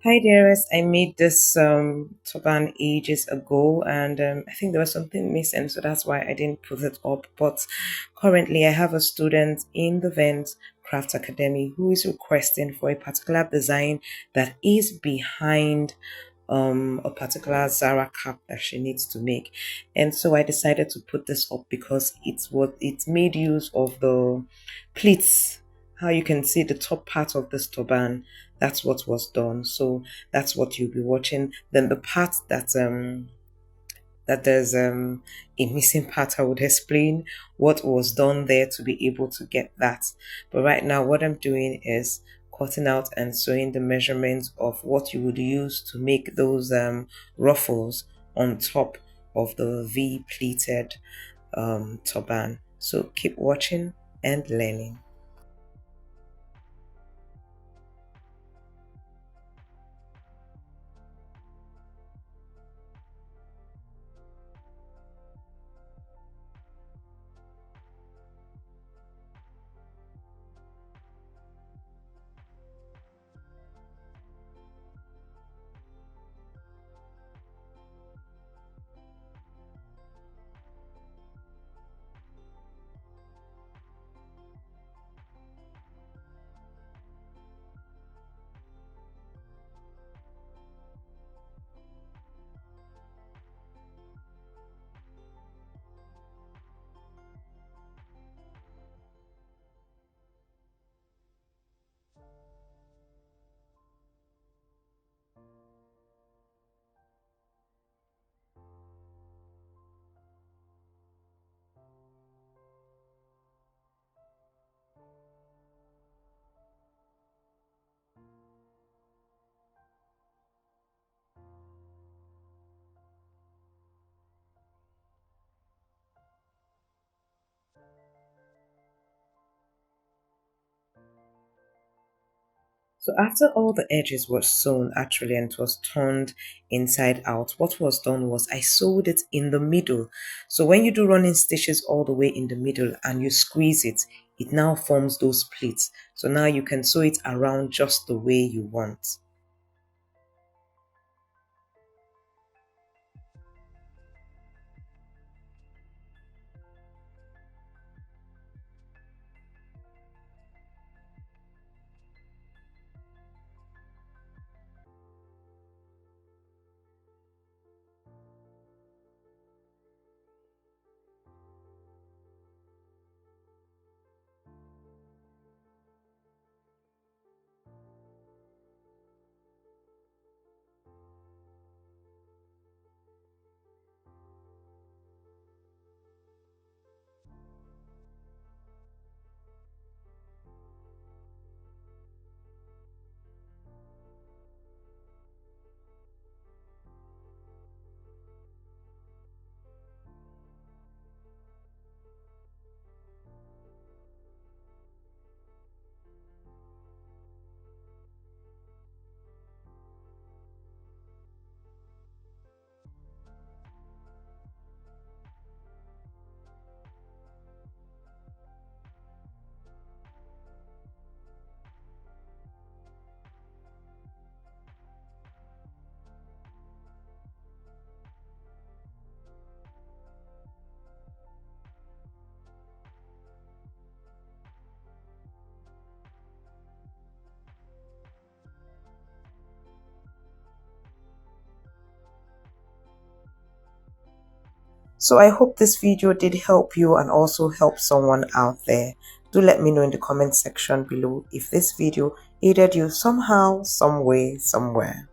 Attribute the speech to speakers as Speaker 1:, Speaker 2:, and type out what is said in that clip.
Speaker 1: Hi dearest, I made this turban ages ago and I think there was something missing, so that's why I didn't put it up. But currently, I have a student in the Vent Craft Academy who is requesting for a particular design that is behind a particular Zara cap that she needs to make. And so I decided to put this up because it made use of the pleats. How you can see the top part of this turban, that's what was done. So that's what you'll be watching. Then the part that there's a missing part, I would explain what was done there to be able to get that. But right now, what I'm doing is cutting out and sewing the measurements of what you would use to make those ruffles on top of the V pleated turban. So keep watching and learning. So after all the edges were sewn actually and it was turned inside out, what was done was I sewed it in the middle. So when you do running stitches all the way in the middle and you squeeze it, it now forms those pleats. So now you can sew it around just the way you want. So I hope this video did help you and also help someone out there. Do let me know in the comment section below if this video aided you somehow, some way, somewhere.